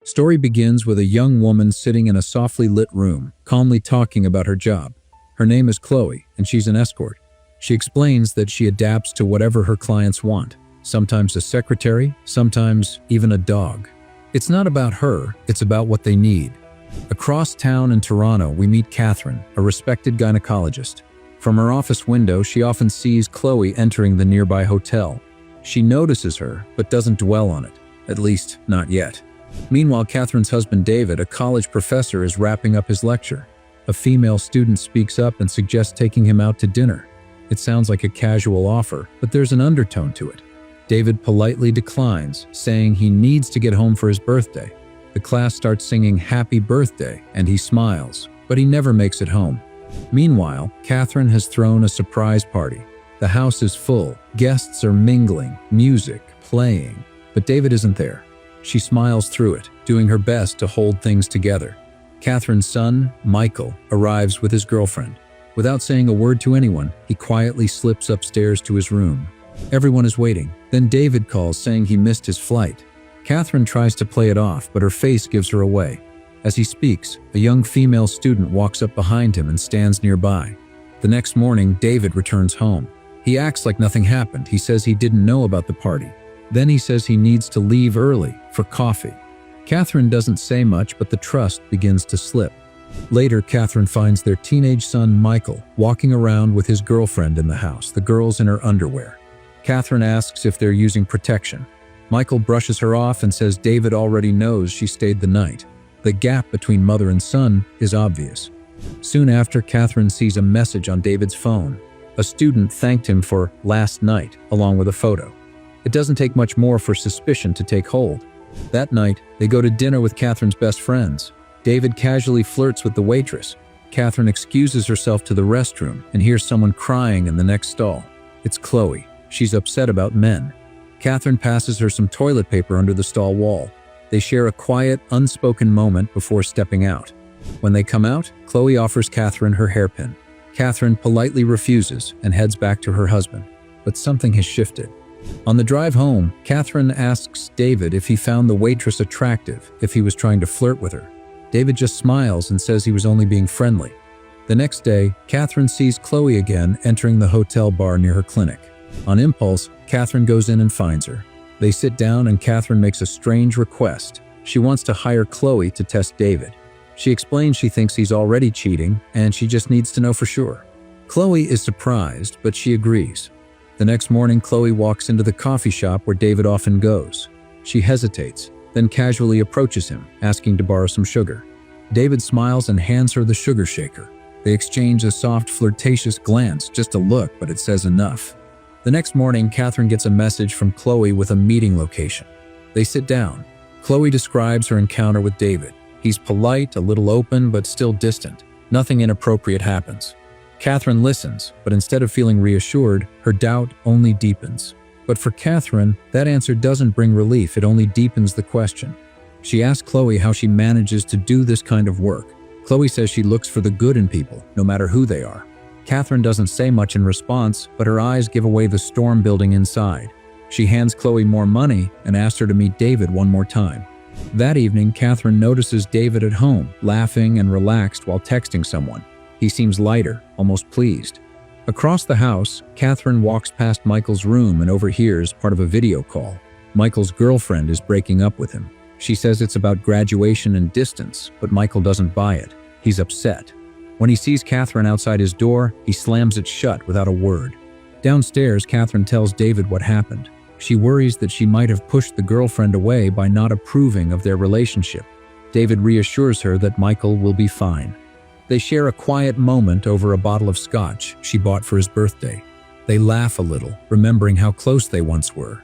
Story begins with a young woman sitting in a softly lit room, calmly talking about her job. Her name is Chloe, and she's an escort. She explains that she adapts to whatever her clients want, sometimes a secretary, sometimes even a dog. It's not about her, it's about what they need. Across town in Toronto, we meet Catherine, a respected gynecologist. From her office window, she often sees Chloe entering the nearby hotel. She notices her, but doesn't dwell on it, at least not yet. Meanwhile, Catherine's husband David, a college professor, is wrapping up his lecture. A female student speaks up and suggests taking him out to dinner. It sounds like a casual offer, but there's an undertone to it. David politely declines, saying he needs to get home for his birthday. The class starts singing "Happy Birthday," and he smiles, but he never makes it home. Meanwhile, Catherine has thrown a surprise party. The house is full, guests are mingling, music playing, but David isn't there. She smiles through it, doing her best to hold things together. Catherine's son, Michael, arrives with his girlfriend. Without saying a word to anyone, he quietly slips upstairs to his room. Everyone is waiting. Then David calls, saying he missed his flight. Catherine tries to play it off, but her face gives her away. As he speaks, a young female student walks up behind him and stands nearby. The next morning, David returns home. He acts like nothing happened. He says he didn't know about the party. Then he says he needs to leave early for coffee. Catherine doesn't say much, but the trust begins to slip. Later, Catherine finds their teenage son, Michael, walking around with his girlfriend in the house, the girl's in her underwear. Catherine asks if they're using protection. Michael brushes her off and says David already knows she stayed the night. The gap between mother and son is obvious. Soon after, Catherine sees a message on David's phone. A student thanked him for last night, along with a photo. It doesn't take much more for suspicion to take hold. That night, they go to dinner with Catherine's best friends. David casually flirts with the waitress. Catherine excuses herself to the restroom and hears someone crying in the next stall. It's Chloe. She's upset about men. Catherine passes her some toilet paper under the stall wall. They share a quiet, unspoken moment before stepping out. When they come out, Chloe offers Catherine her hairpin. Catherine politely refuses and heads back to her husband. But something has shifted. On the drive home, Catherine asks David if he found the waitress attractive, if he was trying to flirt with her. David just smiles and says he was only being friendly. The next day, Catherine sees Chloe again entering the hotel bar near her clinic. On impulse, Catherine goes in and finds her. They sit down and Catherine makes a strange request. She wants to hire Chloe to test David. She explains she thinks he's already cheating and she just needs to know for sure. Chloe is surprised, but she agrees. The next morning, Chloe walks into the coffee shop where David often goes. She hesitates, then casually approaches him, asking to borrow some sugar. David smiles and hands her the sugar shaker. They exchange a soft, flirtatious glance, just a look, but it says enough. The next morning, Catherine gets a message from Chloe with a meeting location. They sit down. Chloe describes her encounter with David. He's polite, a little open, but still distant. Nothing inappropriate happens. Catherine listens, but instead of feeling reassured, her doubt only deepens. But for Catherine, that answer doesn't bring relief, it only deepens the question. She asks Chloe how she manages to do this kind of work. Chloe says she looks for the good in people, no matter who they are. Catherine doesn't say much in response, but her eyes give away the storm building inside. She hands Chloe more money and asks her to meet David one more time. That evening, Catherine notices David at home, laughing and relaxed while texting someone. He seems lighter, almost pleased. Across the house, Catherine walks past Michael's room and overhears part of a video call. Michael's girlfriend is breaking up with him. She says it's about graduation and distance, but Michael doesn't buy it. He's upset. When he sees Catherine outside his door, he slams it shut without a word. Downstairs, Catherine tells David what happened. She worries that she might have pushed the girlfriend away by not approving of their relationship. David reassures her that Michael will be fine. They share a quiet moment over a bottle of scotch she bought for his birthday. They laugh a little, remembering how close they once were.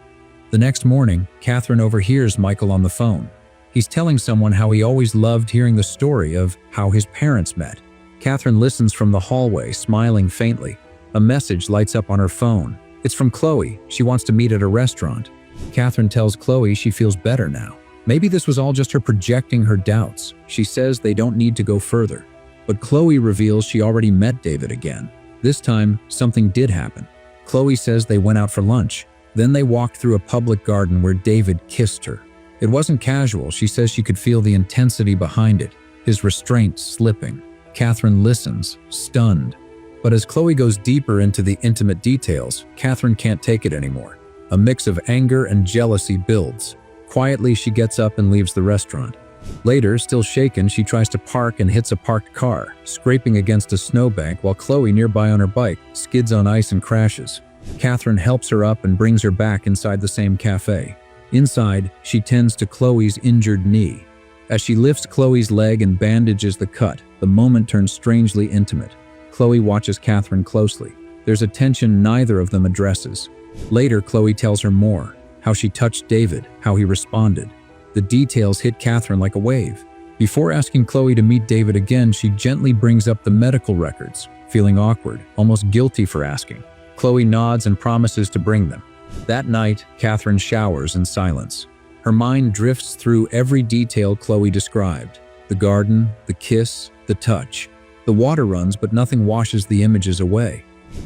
The next morning, Catherine overhears Michael on the phone. He's telling someone how he always loved hearing the story of how his parents met. Catherine listens from the hallway, smiling faintly. A message lights up on her phone. It's from Chloe. She wants to meet at a restaurant. Catherine tells Chloe she feels better now. Maybe this was all just her projecting her doubts. She says they don't need to go further. But Chloe reveals she already met David again. This time, something did happen. Chloe says they went out for lunch. Then they walked through a public garden where David kissed her. It wasn't casual. She says she could feel the intensity behind it, his restraint slipping. Catherine listens, stunned. But as Chloe goes deeper into the intimate details, Catherine can't take it anymore. A mix of anger and jealousy builds. Quietly, she gets up and leaves the restaurant. Later, still shaken, she tries to park and hits a parked car, scraping against a snowbank while Chloe, nearby on her bike, skids on ice and crashes. Catherine helps her up and brings her back inside the same cafe. Inside, she tends to Chloe's injured knee. As she lifts Chloe's leg and bandages the cut, the moment turns strangely intimate. Chloe watches Catherine closely. There's a tension neither of them addresses. Later, Chloe tells her more, how she touched David, how he responded. The details hit Catherine like a wave. Before asking Chloe to meet David again, she gently brings up the medical records, feeling awkward, almost guilty for asking. Chloe nods and promises to bring them. That night, Catherine showers in silence. Her mind drifts through every detail Chloe described. The garden, the kiss, the touch. The water runs, but nothing washes the images away.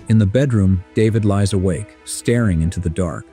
In the bedroom, David lies awake, staring into the dark.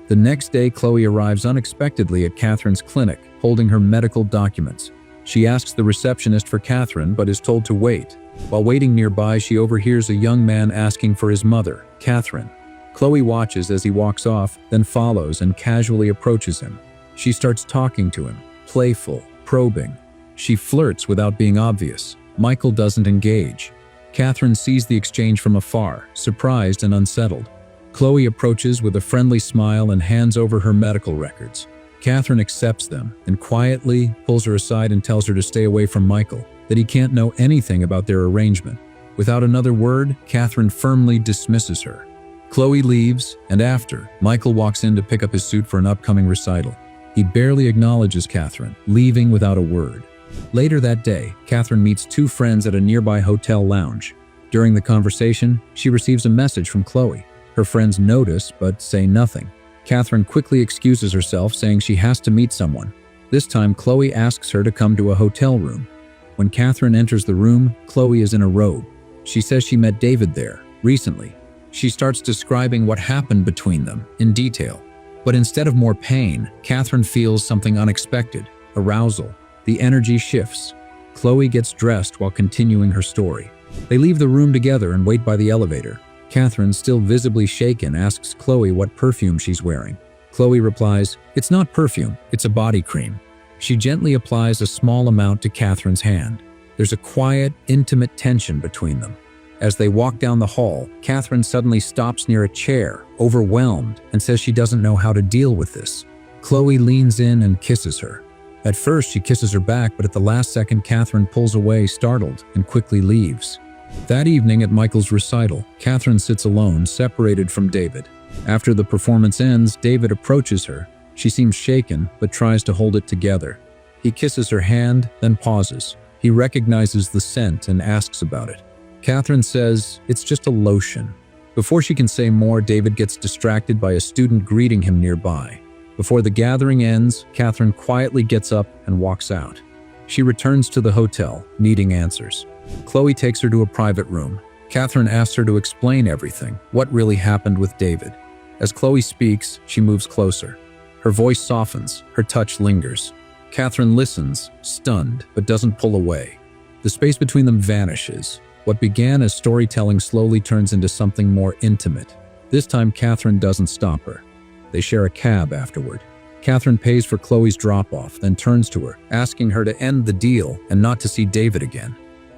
The next day, Chloe arrives unexpectedly at Catherine's clinic, holding her medical documents. She asks the receptionist for Catherine, but is told to wait. While waiting nearby, she overhears a young man asking for his mother, Catherine. Chloe watches as he walks off, then follows and casually approaches him. She starts talking to him, playful, probing. She flirts without being obvious. Michael doesn't engage. Catherine sees the exchange from afar, surprised and unsettled. Chloe approaches with a friendly smile and hands over her medical records. Catherine accepts them and quietly pulls her aside and tells her to stay away from Michael, that he can't know anything about their arrangement. Without another word, Catherine firmly dismisses her. Chloe leaves, and after, Michael walks in to pick up his suit for an upcoming recital. He barely acknowledges Catherine, leaving without a word. Later that day, Catherine meets two friends at a nearby hotel lounge. During the conversation, she receives a message from Chloe. Her friends notice, but say nothing. Catherine quickly excuses herself, saying she has to meet someone. This time, Chloe asks her to come to a hotel room. When Catherine enters the room, Chloe is in a robe. She says she met David there, recently. She starts describing what happened between them, in detail. But instead of more pain, Catherine feels something unexpected, arousal. The energy shifts. Chloe gets dressed while continuing her story. They leave the room together and wait by the elevator. Catherine, still visibly shaken, asks Chloe what perfume she's wearing. Chloe replies, "It's not perfume, it's a body cream." She gently applies a small amount to Catherine's hand. There's a quiet, intimate tension between them. As they walk down the hall, Catherine suddenly stops near a chair, overwhelmed, and says she doesn't know how to deal with this. Chloe leans in and kisses her. At first, she kisses her back, but at the last second, Catherine pulls away, startled, and quickly leaves. That evening at Michael's recital, Catherine sits alone, separated from David. After the performance ends, David approaches her. She seems shaken, but tries to hold it together. He kisses her hand, then pauses. He recognizes the scent and asks about it. Catherine says, "It's just a lotion." Before she can say more, David gets distracted by a student greeting him nearby. Before the gathering ends, Catherine quietly gets up and walks out. She returns to the hotel, needing answers. Chloe takes her to a private room. Catherine asks her to explain everything, what really happened with David. As Chloe speaks, she moves closer. Her voice softens, her touch lingers. Catherine listens, stunned, but doesn't pull away. The space between them vanishes. What began as storytelling slowly turns into something more intimate. This time, Catherine doesn't stop her. They share a cab afterward. Catherine pays for Chloe's drop-off, then turns to her, asking her to end the deal and not to see David again.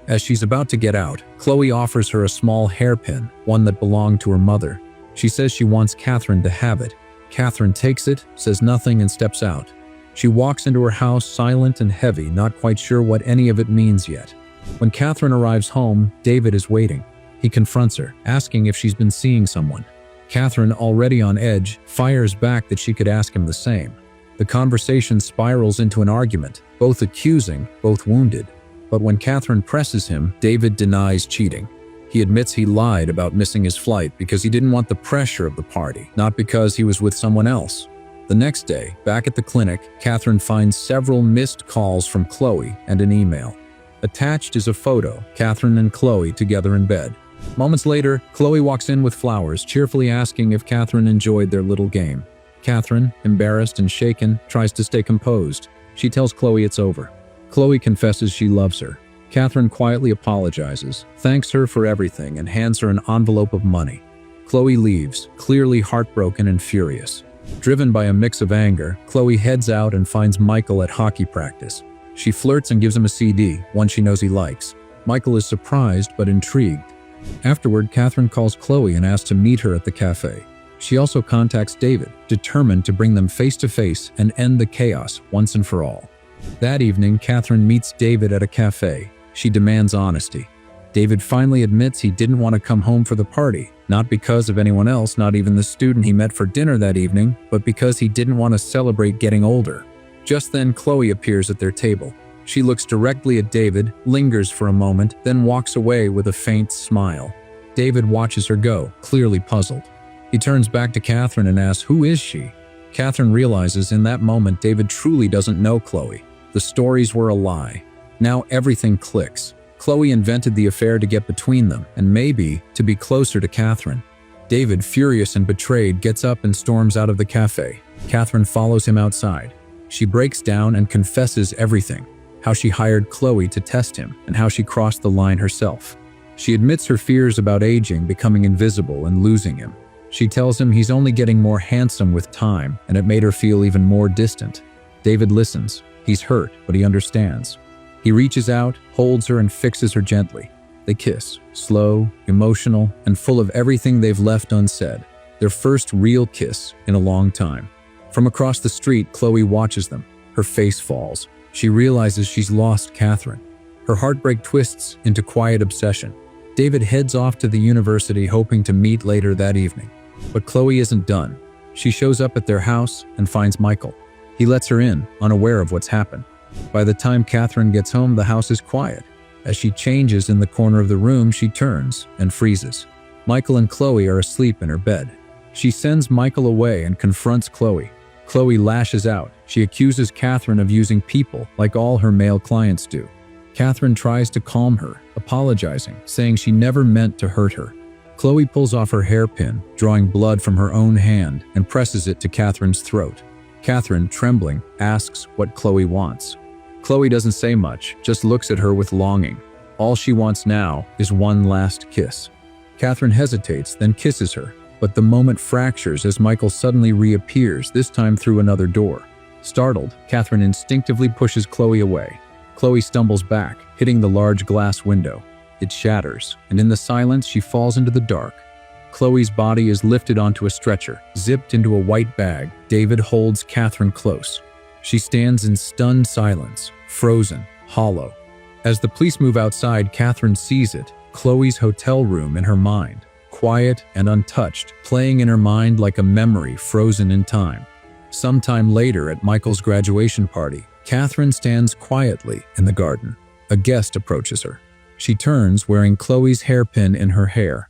As she's about to get out, Chloe offers her a small hairpin, one that belonged to her mother. She says she wants Catherine to have it. Catherine takes it, says nothing, and steps out. She walks into her house silent and heavy, not quite sure what any of it means yet. When Catherine arrives home, David is waiting. He confronts her, asking if she's been seeing someone. Catherine, already on edge, fires back that she could ask him the same. The conversation spirals into an argument, both accusing, both wounded. But when Catherine presses him, David denies cheating. He admits he lied about missing his flight because he didn't want the pressure of the party, not because he was with someone else. The next day, back at the clinic, Catherine finds several missed calls from Chloe and an email. Attached is a photo, Catherine and Chloe together in bed. Moments later, Chloe walks in with flowers, cheerfully asking if Catherine enjoyed their little game. Catherine, embarrassed and shaken, tries to stay composed. She tells Chloe it's over. Chloe confesses she loves her. Catherine quietly apologizes, thanks her for everything, and hands her an envelope of money. Chloe leaves, clearly heartbroken and furious. Driven by a mix of anger, Chloe heads out and finds Michael at hockey practice. She flirts and gives him a CD, one she knows he likes. Michael is surprised but intrigued. Afterward, Catherine calls Chloe and asks to meet her at the cafe. She also contacts David, determined to bring them face to face and end the chaos once and for all. That evening, Catherine meets David at a cafe. She demands honesty. David finally admits he didn't want to come home for the party, not because of anyone else, not even the student he met for dinner that evening, but because he didn't want to celebrate getting older. Just then, Chloe appears at their table. She looks directly at David, lingers for a moment, then walks away with a faint smile. David watches her go, clearly puzzled. He turns back to Catherine and asks, "Who is she?" Catherine realizes in that moment David truly doesn't know Chloe. The stories were a lie. Now everything clicks. Chloe invented the affair to get between them, and maybe to be closer to Catherine. David, furious and betrayed, gets up and storms out of the cafe. Catherine follows him outside. She breaks down and confesses everything. How she hired Chloe to test him, and how she crossed the line herself. She admits her fears about aging, becoming invisible, and losing him. She tells him he's only getting more handsome with time, and it made her feel even more distant. David listens. He's hurt, but he understands. He reaches out, holds her, and fixes her gently. They kiss, slow, emotional, and full of everything they've left unsaid. Their first real kiss in a long time. From across the street, Chloe watches them. Her face falls. She realizes she's lost Catherine. Her heartbreak twists into quiet obsession. David heads off to the university, hoping to meet later that evening. But Chloe isn't done. She shows up at their house and finds Michael. He lets her in, unaware of what's happened. By the time Catherine gets home, the house is quiet. As she changes in the corner of the room, she turns and freezes. Michael and Chloe are asleep in her bed. She sends Michael away and confronts Chloe. Chloe lashes out. She accuses Catherine of using people like all her male clients do. Catherine tries to calm her, apologizing, saying she never meant to hurt her. Chloe pulls off her hairpin, drawing blood from her own hand, and presses it to Catherine's throat. Catherine, trembling, asks what Chloe wants. Chloe doesn't say much, just looks at her with longing. All she wants now is one last kiss. Catherine hesitates, then kisses her, but the moment fractures as Michael suddenly reappears, this time through another door. Startled, Catherine instinctively pushes Chloe away. Chloe stumbles back, hitting the large glass window. It shatters, and in the silence, she falls into the dark. Chloe's body is lifted onto a stretcher, zipped into a white bag. David holds Catherine close. She stands in stunned silence, frozen, hollow. As the police move outside, Catherine sees it, Chloe's hotel room in her mind, quiet and untouched, playing in her mind like a memory frozen in time. Sometime later at Michael's graduation party, Catherine stands quietly in the garden. A guest approaches her. She turns, wearing Chloe's hairpin in her hair.